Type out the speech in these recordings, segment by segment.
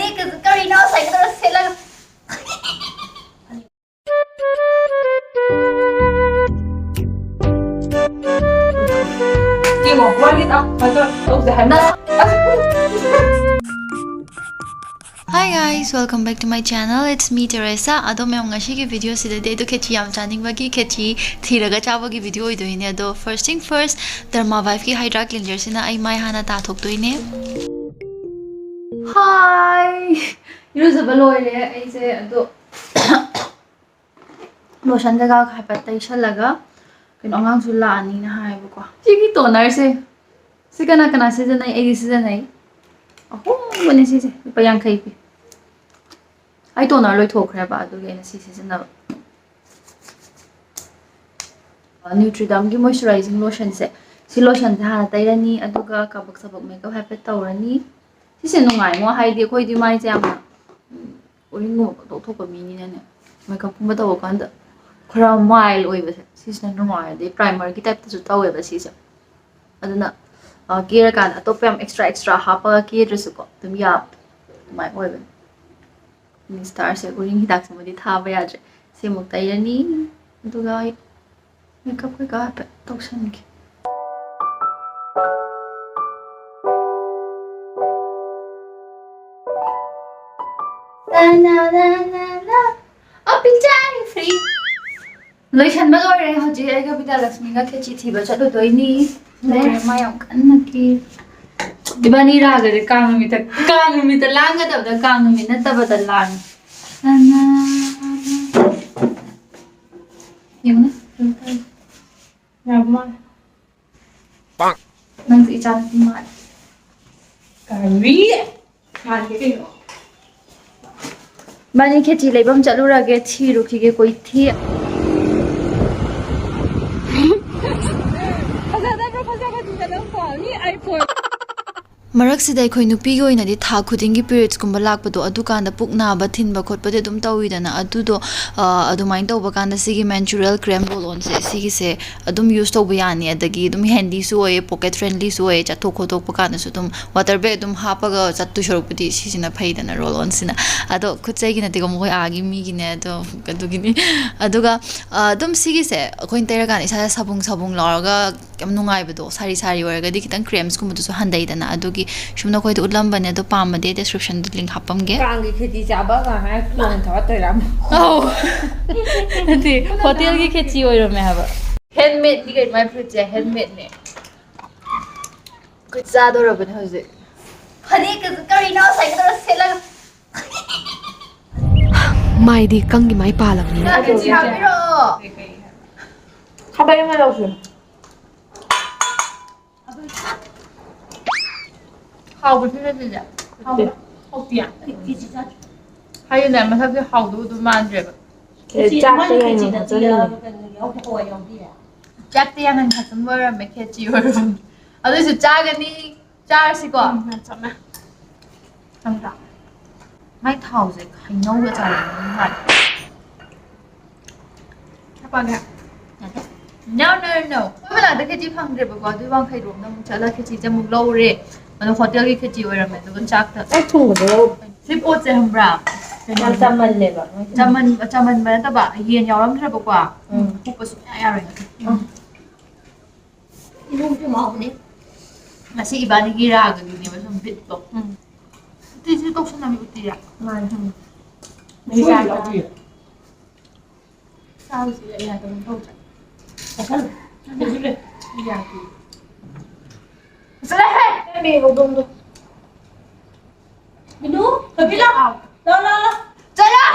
Honey, curry now, I got a sailor. Hi guys, welcome back to my channel. It's me Teresa. Ado मैं ngasi की video से दे तो khetchi am जानिंग बगी khetchi थीरगा चावा की video इधो इन्हें दो first thing first Derma Vive की hydra cleanser से ना आई माय हाना ताथोक तो इन्हें Hi, 이러서 별로이래 이제 또 로션 제가 가볍다 이샬라가 그냥 엉망줄 라니나 하이보고 이게 토너세 시간나 시즌에 에이 시즌에 뭐네 시즌 이빠양 카이피 아이 토너 로이 토크래봐 아두게나 시즌나 NEUTRIDERM 기 moisturizing lotion se si lotion se hana tairani aduga kabak sabak makeup happy tawrani sise nungai mo haidi khoi di mai jama olingo to thok mi ni ne makeup kuma taw kanda khara mild oi ba sise nungai de primer ki type tu taw ba sise aduna gear kan atop yam extra hapa ki dress ko tum ya mai oi ba ni star se guring hidak se modi tha ba ya je se muk tairani aduga makeup ko ga pa tawsan ki free lotion ba lore hoji ai ga bida lakshmi ga khechi thiba chalo doini le ma yam kan ki dibani ra ga de kang mi ta lang ga da kang mi na ta ba da lang yun na ma bang nang si chan ti ma kari ma ke no Mani khechi leibam chalura ge thi rukhi ge koi thi Marak sidai khoi nupi gi oina di tha khuding gi periods kumba lakpa do adu kan da puk na ba thin ba khot pa de dum tawi dana adu do adu main to ba kan da sigi menstrual cramps roll-on se sigi se adum use to ba yani adagi dum handy su oye pocket friendly su oye cha thok khotok pa kan su dum water bag dum ha pa ga chat tu shoruk pudi si sina phai dana roll-on sina ado khutchai gi na te ko moi agi mi gi ne do adu gi ni aduga dum sigi se khoin tera kan isa sabung laraga kam nungai ba do sari oraga di kitang cramps kum du su handai dana adu Shumna koi to ulam bane to pam de description link hapam ge kang gi kheti chaba ga ha klon thawa toiram oh ati hotel gi khechi oi ro me haba handmade ni get my fruit je handmade ne good za do ro bane hoje honey curry now sai ga sela mai di kang gi mai pa lam ni na ke ji ha biro khabai ma lotion How would you do that? How yeah. How you never have the how do man driver? Jack the Jack the young and has some more and make it your room. Oh, this is Jagany Jarsi go. My house, I know what I'm right. No. Wala da khechi phang re ba du wang khai rom na mu chala khechi jamuk lo re ano hotel ki khechi oira me du chak ta ai thung ba do si pot se hambra chaman le ba chaman ba ta ba yen yaw ram thra ba kwa pu pa su ya re ilu je ma ne ngasi ibani gi ra ga ni ba sum bit to ti si tok sana mi uti ya ma ni sa ga ji sao si ya ta mo ta Akan, boleh. Iya. Selesai. Ni bodong tu. Minum, tapi lah. Lah. Jaya.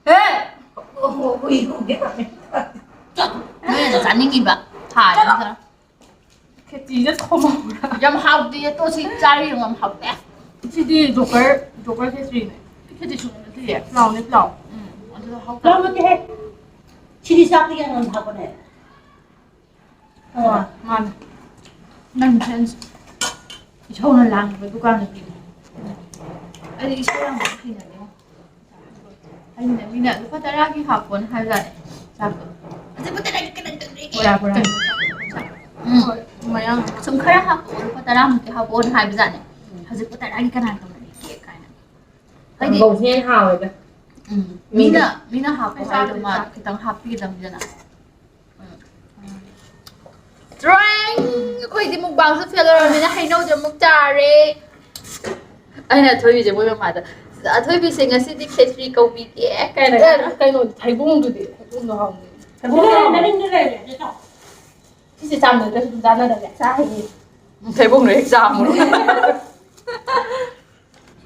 Hey. Oh, dia tak ni. Ni zaning iba. Hai. Keti je thoma. Jam hau dia tu si cari ngam hau deh. Si di joker keti ni. Keti cuma tu ya. Lau. Ada hau. Lau mesti hai. Ciri sakti yang orang hau ni. Man. Nang chance. Ichau na lang ba dukan na din. Ay iso lang ba kina ni mo. Ay na mina ko tara ki hapon ha ga. Sako. Ate puta lagi ka nang tundri. Wala. Mayang sum khara hapon ko tara mo ki hapon ha ba ne. Haje puta lagi ka nang tundri ki kana. ꯕꯧꯁꯤ ꯍꯦꯟꯅ ꯍꯥꯎꯋꯦꯗ ꯃꯤꯅ ꯍꯥꯞꯄꯣ ꯍꯥꯏꯗꯣ ꯃꯥ ꯈꯤꯇꯪ ꯍꯥꯞꯄꯤꯒꯗꯕꯅꯤꯗꯅ ꯗ꯭ꯔꯣꯏꯡ ꯑꯩꯈꯣꯏꯗꯤ ꯃꯨꯛꯕꯥꯡꯁꯨ fail ꯑꯣꯏꯔꯕꯅꯤꯅ ꯍꯩꯅꯧꯁꯦ ꯑꯃꯨꯛ ꯆꯥꯔꯦ ꯑꯩꯅ ꯑꯊꯣꯏꯕꯤꯁꯦ ꯃꯣꯏ ꯃꯃꯥꯗ ꯑꯊꯣꯏꯕꯤꯁꯦ ꯉꯁꯤꯗꯤ ꯈꯦꯆ꯭ꯔꯤ ꯀꯧꯕꯤꯒꯦ ꯀꯥꯏꯅ ꯀꯩꯅꯣꯗꯤ ꯊꯩꯕꯣꯡꯗꯨꯗꯤ ꯊꯩꯕꯣꯡꯗꯣ ꯍꯥꯎꯅꯤ ꯊꯩꯕꯣꯡꯗꯣ ꯂꯩꯔꯦ ꯁꯤꯁꯦ ꯆꯥꯟꯅꯗ꯭ꯔꯁꯨ ꯑꯗꯨꯝ ꯆꯥꯟꯅꯗꯕꯅꯦ ꯆꯥꯏꯌꯦ ꯊꯩꯕꯣꯡꯗꯣ ꯍꯦꯛ ꯆꯥꯃꯨꯔꯣ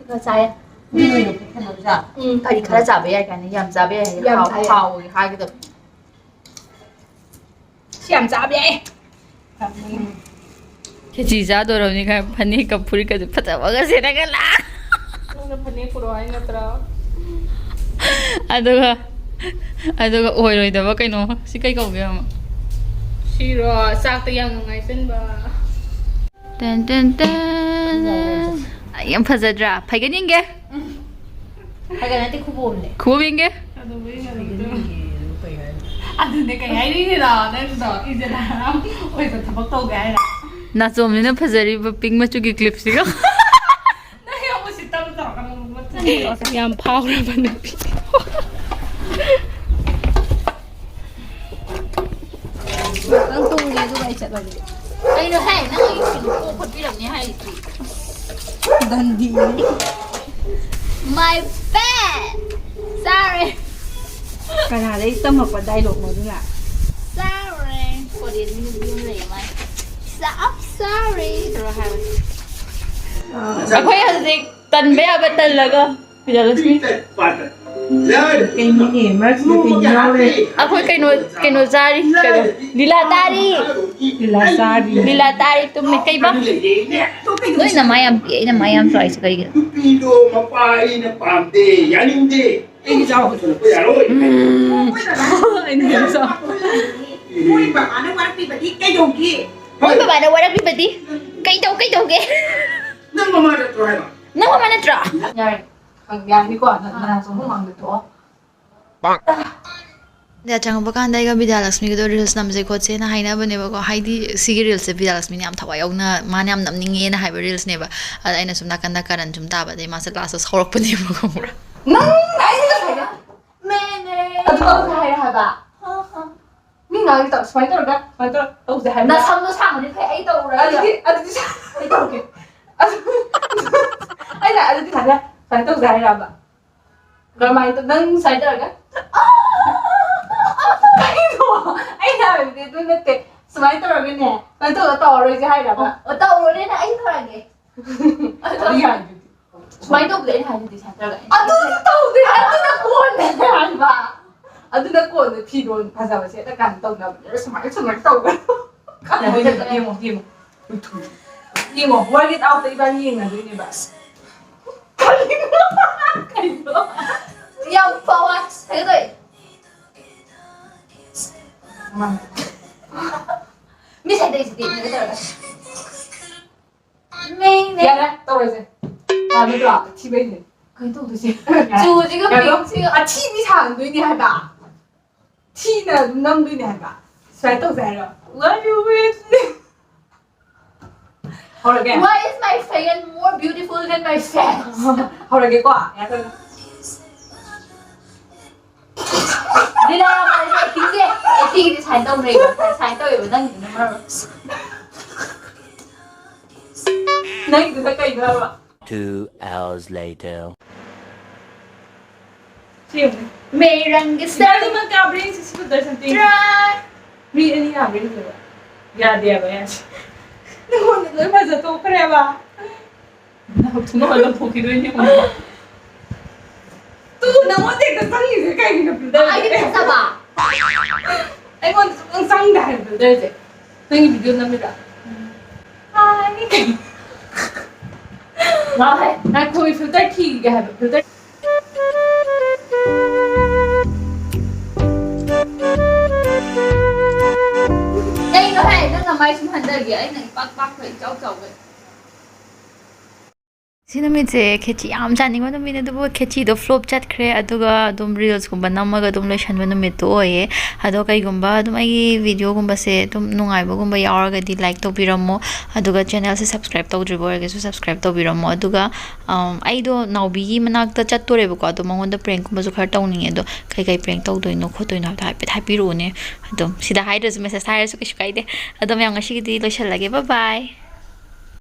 ꯈꯔ ꯆꯥꯏꯌꯦ ꯀꯔꯤ ꯈꯔ ꯆꯥꯕ ꯌꯥꯏ ꯀꯥꯏꯅ ꯌꯥꯝ ꯆꯥꯕ ꯌꯥꯏ ꯍꯥꯎꯋꯦ ꯍꯥꯏꯒꯗꯕ ꯁꯤ ꯌꯥꯝ ꯆꯥꯕ ꯌꯥꯏ ꯈꯦꯆꯤ ꯆꯥꯗꯧꯔꯕꯅꯤ ꯈꯔ ꯐꯅꯦꯛꯀ ꯐꯨꯔꯤꯠꯀꯁꯨ ꯐꯖꯕꯒ ꯁꯦꯠꯂꯒ ꯅꯪꯅ ꯐꯅꯦꯛ ꯄꯨꯔꯛꯑꯣ ꯍꯥꯏ ꯅꯠꯇ꯭ꯔꯥ ꯑꯗꯨꯒ ꯑꯣꯏꯔꯣꯏꯗꯕ ꯀꯩꯅꯣ ꯁꯤ ꯀꯩ ꯀꯧꯒꯦ ꯑꯃ ꯁꯤꯔꯣ ꯆꯥꯛꯇ ꯌꯥꯝ ꯅꯨꯡꯉꯥꯏꯁꯤꯟꯕ ꯇꯦꯟ ꯇꯦꯟ ꯇꯦꯟ ꯌꯥꯝ ꯐꯖꯗ꯭ꯔꯥ ꯐꯩꯒꯟ ꯌꯦꯡꯒꯦ ꯐꯩꯒꯟ ꯅꯠꯇꯦ ꯈꯨꯕꯣꯝꯅꯦ ꯈꯨꯕꯣꯝ ꯌꯦꯡꯒꯦ ꯑꯗꯨꯅꯦ ꯀꯩ ꯍꯥꯏꯔꯤꯅꯤꯗ ꯅꯪꯗꯣ ꯏꯖꯦꯅ ꯑꯣꯏꯕ ꯊꯕꯛ ꯇꯧꯒꯦ ꯍꯥꯏꯔ ꯅꯥꯆꯣꯝꯁꯤꯅ ꯐꯖꯔꯤꯕ ꯄꯤꯡ ꯃꯆꯨꯒꯤ ꯀ꯭ꯂꯤꯞꯁꯤꯒ ꯅꯪ ꯌꯥꯝ ꯎꯁꯤꯠꯇꯕ ꯇꯧꯔꯛꯀꯅꯨ ꯌꯥꯝ ꯐꯥꯎꯔꯕ ꯅꯨꯄꯤ ꯅꯪ ꯇꯨꯡꯒꯦ ꯑꯗꯨꯒ ꯑꯩ ꯆꯠꯂꯒꯦ ꯀꯩꯅꯣ ꯍꯥꯏ ꯅꯪ ꯑꯩ ꯀꯩꯅꯣ ꯈꯣꯠꯄꯤꯔꯝꯅꯤ ꯍꯥꯏꯔꯤꯁꯤ ꯗꯟꯗꯤ My bad sorry ꯀꯅꯥꯗꯩ ꯇꯝꯃꯛꯄ ꯗꯥꯏꯂꯣꯒꯅꯣ ꯑꯗꯨꯅ sorry ꯀꯣꯔꯤꯌꯟ ꯅꯨꯄꯤ ꯑꯃ ꯂꯩꯌꯦ ꯃꯥꯏ sorry ꯇꯧꯔ ꯍꯥꯏꯕꯅꯤ ꯑꯩꯈꯣꯏ ꯍꯧꯖꯤꯛ ꯇꯟꯕ ꯌꯥꯕ ꯇꯜꯂꯒ ꯕꯤꯖꯌꯂꯛꯁꯃꯤ ꯀꯩꯅꯣꯅꯦ ꯃꯔꯛꯁꯤꯗ ꯀꯩ ꯌꯥꯎꯔꯦ ꯑꯩꯈꯣꯏ ꯀꯩꯅꯣ ꯆꯥꯔꯤ ꯀꯩꯅꯣ ꯂꯤꯂꯥ ꯇꯥꯔꯤ ꯂꯤꯂꯥ ꯇꯥꯔꯤ ꯇꯨꯝꯃꯤ ꯀꯩꯕ ꯅꯣꯏ ꯅꯃꯥꯏ ꯌꯥꯝ ꯄꯤꯛꯑꯦ ꯑꯩ ꯅꯃꯥꯏ ꯌꯥꯝ ꯆꯥꯎꯏꯁꯦ ꯀꯩꯒꯤꯅꯣ ꯅꯨꯄꯤꯗꯣ ꯃꯄꯥ ꯑꯩꯅ ꯄꯥꯝꯗꯦ ꯌꯥꯅꯤꯡꯗꯦ ꯑꯩꯒꯤ ꯆꯥꯎꯕ ꯊꯣꯛꯂꯛꯄ ꯌꯥꯔꯣꯏ ꯑꯩꯅ ꯌꯥꯝ ꯆꯥꯎ ꯃꯣꯏ ꯕꯕꯥꯅ ꯋꯥꯔꯛꯄꯤꯕꯗꯤ ꯀꯩꯗꯧꯒꯦ ꯃꯣꯏ ꯕꯕꯥꯅ ꯋꯥꯔꯛꯄꯤꯕꯗꯤ ꯀꯩꯗꯧꯒꯦ ꯅꯪ ꯃꯃꯥ ꯅꯠꯇ꯭ꯔꯣ ꯍꯥꯏꯕ ꯅꯪ ꯃꯃꯥ ꯅꯠꯇ꯭ꯔꯣ ꯌꯥꯔꯦ ꯌꯥꯅꯤꯀꯣ ꯅꯪ ꯁꯨꯝ ꯃꯃꯥꯡꯗ ꯊꯣꯛꯑꯣ ꯗ ꯆꯪꯉꯛꯄ ꯀꯥꯟꯗ ꯑꯩꯒ ꯕꯤꯗ꯭ꯌꯥꯂꯛꯁꯃꯤꯒꯗꯣ ꯔꯤꯜꯁ ꯅꯝꯁꯦ ꯈꯣꯠꯁꯦꯅ ꯍꯥꯏꯅꯕꯅꯦꯕꯀꯣ ꯍꯥꯏꯗꯤ ꯁꯤꯒꯤ ꯔꯤꯜꯁꯁꯦ ꯕꯤꯗ꯭ꯌꯥꯂꯛꯁꯃꯤꯅ ꯌꯥꯝ ꯊꯋꯥꯏ ꯌꯥꯎꯅ ꯃꯥꯅ ꯌꯥꯝ ꯅꯝꯅꯤꯡꯉꯦꯅ ꯍꯥꯏꯕ ꯔꯤꯜꯁꯅꯦꯕ ꯑꯗ ꯑꯩꯅ ꯁꯨꯝ ꯅꯥꯀꯟꯗ ꯀꯔꯟ ꯁꯨꯝ ꯇꯥꯕ ꯑꯗꯩ ꯃꯥꯁꯦ ꯂꯥꯁꯇ ꯁꯥꯎꯔꯛꯄꯅꯦꯕ ꯈꯪꯕ꯭ꯔꯥ ꯅꯪ ꯑꯩꯅ ꯉꯁꯥꯏꯗ ꯃꯦꯅꯦ ꯑꯗꯨ ꯇꯧꯁꯦ ꯍꯥꯏꯔꯦ ꯍꯥꯏꯕ ꯃꯤ ꯉꯥꯡꯒꯤ ꯇꯧ ꯁꯨꯃꯥꯏꯅ ꯇꯧꯔꯒ ꯇꯧꯁꯦ ꯍꯥꯏꯕ ꯅꯁꯝꯗꯣ ꯁꯥꯡꯕꯗꯤ ꯐꯩ ꯑꯩ ꯇꯧꯔꯒ ꯑꯗꯨꯗꯤ ꯑꯩ ꯇꯧꯒꯦ ꯑꯩꯅ ꯑꯗꯨꯗꯤ ꯁꯨꯃꯥꯏꯅ ꯇꯧꯁꯦ ꯍꯥꯏꯔꯕ ꯀꯔꯝꯍꯥꯏꯅ ꯅꯪ ꯁꯨꯃꯥꯏꯅ ꯇꯧꯔꯒ ꯀꯩꯅꯣ ꯑꯩꯅ ꯍꯥꯏꯕꯗꯤ ꯑꯗꯨ ꯅꯠꯇꯦ ꯁꯨꯃꯥꯏꯅ ꯇꯧꯔꯒꯅꯦ ꯁꯨꯃꯥꯏꯅ ꯇꯧꯔꯒ ꯇꯧꯔꯔꯣꯏꯁꯦ ꯍꯥꯏꯔꯕ ꯇꯧꯔꯣꯅꯦꯅ ꯑꯩ ꯇꯧꯔꯒꯦ ꯑꯗꯨ ꯌꯥꯏꯗꯨꯗꯤ ꯁꯨꯃꯥꯏꯅ ꯇꯧꯕꯗ ꯑꯩꯅ ꯍꯥꯏꯗꯨꯗꯤ ꯁꯥꯟꯅꯔꯒ ꯑꯗꯨꯁꯨ ꯇꯧꯗꯦ ꯑꯗꯨꯅ ꯀꯣꯟꯅ ꯍꯥꯏꯕ ꯑꯗꯨꯅ ꯀꯣꯟꯅ ꯐꯤꯔꯣꯜ ꯐꯖꯕ ꯁꯦꯠꯂꯀꯥꯟꯗ ꯇꯧꯅꯕꯅꯦ ꯁꯨꯃꯥꯏꯅ ꯇꯧꯒꯅꯨ ꯌꯦꯡꯉꯣ ꯋꯥꯔꯛ ꯏꯠ ꯑꯥꯎꯠꯇ ꯏꯕꯥꯅꯤ ꯌꯦꯡꯅꯗꯣꯏꯅꯦꯕ ꯀꯩꯅꯣ ꯌꯥꯝ ꯐꯥꯎꯋꯦ ꯍꯥꯏꯒꯗꯣꯏ ꯃꯤ ꯁꯥꯏꯗꯩꯁꯤꯗꯤ ꯅꯪꯒ ꯇꯧꯔꯒ ꯌꯥꯔꯦ ꯇꯧꯔꯁꯦ ꯅꯠꯇ꯭ꯔꯣ ꯊꯤꯕꯩꯅꯦ ꯀꯩꯅꯣ ꯇꯧꯗꯣꯏꯁꯦ ꯆꯨꯁꯤꯒ ꯄꯤꯡꯁꯤꯒ ꯑꯊꯤꯕꯤ ꯁꯥꯍꯟꯗꯣꯏꯅꯦ ꯍꯥꯏꯕ ꯊꯤꯅ ꯑꯗꯨꯝ ꯅꯝꯗꯣꯏꯅꯦ ꯍꯥꯏꯕ ꯁꯨꯃꯥꯏꯅ ꯇꯧꯁꯦ ꯍꯥꯏꯔꯣ ꯍꯧꯔꯒꯦ Why is my face more beautiful than my face? ꯍꯧꯔꯒꯦꯀꯣ ꯌꯥꯗ꯭ꯔꯒ ꯂꯤꯂꯥ ꯌꯥꯝ ꯑꯦꯛꯇꯤꯡꯁꯦ ꯑꯦꯛꯇꯤꯡꯗꯤ ꯁꯥꯏꯟ ꯇꯧꯅꯩꯕ ꯁꯥꯏꯟ ꯇꯧꯋꯦꯕ ꯅꯪꯒꯤꯗꯨꯅ ꯃꯔꯝ ꯅꯪꯒꯤꯗꯨꯅ ꯀꯩꯅꯣ ꯍꯥꯏꯕ 2 hours later. मेरंग ꯅꯪ ꯀꯥꯕ꯭ꯔꯦ ꯁꯤꯁꯨ ꯗꯔꯁꯟ ꯃꯤ ꯑꯅꯤ ꯌꯥꯕ꯭ꯔꯦ ꯁꯤꯕ ꯌꯥꯗꯦꯕ ꯌꯥꯁꯤ ꯅꯉꯣꯟꯗ ꯂꯣꯏ ꯐꯖꯊꯣꯛꯈ꯭ꯔꯦꯕ ꯅꯉꯣꯟꯗ ꯊꯣꯛꯈꯤꯗꯣꯏꯅꯦ ꯇꯨ ꯅꯉꯣꯟꯗ ꯍꯦꯛꯇ ꯆꯪꯉꯤꯁꯦ ꯀꯩꯒꯤꯅꯣ ꯑꯩꯗꯤ ꯐꯖꯕ ꯑꯩꯉꯣꯟꯗ ꯁꯨꯡꯆꯪ ꯆꯪꯗꯦ ꯍꯥꯏꯕ ꯐꯤꯜꯇꯔꯁꯦ ꯅꯪꯒꯤ ꯚꯤꯗꯤꯑꯣ ꯅꯝꯃꯤꯕ ꯉꯥꯏꯈꯣ ꯐꯤꯜꯇꯔ ꯊꯤꯒꯦ ꯍꯥꯏꯕ ꯐꯤꯜꯇꯔ ꯀꯩꯅꯣ ꯍꯦ ꯅꯪ ꯅꯃꯥꯏ ꯁꯨꯝ ꯍꯟꯊꯒꯦ ꯑꯩꯅ ꯏꯄꯥꯛ ꯄꯥꯛꯄ ꯏꯆꯥꯎ ꯆꯥꯎꯒꯩ ꯁꯤ ꯅꯨꯃꯤꯠꯁꯦ ꯈꯦꯆꯤ ꯌꯥꯝ ꯆꯥꯅꯤꯡꯕ ꯅꯨꯃꯤꯠ ꯑꯗꯨꯕꯨ ꯈꯦꯆꯤꯗꯣ ꯐ꯭ꯂꯣꯞ ꯆꯠꯈ꯭ꯔꯦ ꯑꯗꯨꯒ ꯑꯗꯨꯝ ꯔꯤꯜꯁꯀꯨꯝꯕ ꯅꯝꯃꯒ ꯑꯗꯨꯝ ꯂꯣꯏꯁꯟꯕ ꯅꯨꯃꯤꯠꯇꯣ ꯑꯣꯏꯌꯦ ꯑꯗꯣ ꯀꯩꯒꯨꯝꯕ ꯑꯗꯨꯝ ꯑꯩꯒꯤ ꯚꯤꯗꯤꯑꯣꯒꯨꯝꯕꯁꯦ ꯑꯗꯨꯝ ꯅꯨꯡꯉꯥꯏꯕꯒꯨꯝꯕ ꯌꯥꯎꯔꯒꯗꯤ ꯂꯥꯏꯛ ꯇꯧꯕꯤꯔꯝꯃꯣ ꯑꯗꯨꯒ ꯆꯦꯅꯦꯜꯁꯦ ꯁꯕꯁꯀ꯭ꯔꯥꯏꯕ ꯇꯧꯗ꯭ꯔꯤꯕ ꯑꯣꯏꯔꯒꯁꯨ ꯁꯕꯁꯀ꯭ꯔꯥꯏꯕ ꯇꯧꯕꯤꯔꯝꯃꯣ ꯑꯗꯨꯒ ꯑꯩꯗꯣ ꯅꯥꯎꯕꯤꯒꯤ ꯃꯅꯥꯛꯇ ꯆꯠꯇꯣꯔꯦꯕꯀꯣ ꯑꯗꯣ ꯃꯉꯣꯟꯗ ꯄ꯭ꯔꯦꯡꯀꯨꯝꯕꯁꯨ ꯈꯔ ꯇꯧꯅꯤꯡꯉꯦ ꯑꯗꯣ ꯀꯩ ꯄ꯭ꯔꯦꯡ ꯇꯧꯗꯣꯏꯅꯣ ꯈꯣꯠꯇꯣꯏꯅꯣ ꯍꯥꯏꯕꯗꯣ ꯍꯥꯏꯐꯦꯠ ꯍꯥꯏꯕꯤꯔꯛꯎꯅꯦ ꯑꯗꯨꯝ ꯁꯤꯗ ꯍꯥꯏꯗ꯭ꯔꯁꯨ ꯃꯦꯁꯦꯁ ꯍꯥꯏꯔꯁꯨ ꯀꯩꯁꯨ ꯀꯥꯏꯗꯦ ꯑꯗꯣ ꯃꯌꯥꯝ ꯉꯁꯤꯒꯤꯗꯤ ꯂꯣꯏꯁꯜꯂꯒꯦ ꯕꯥꯏ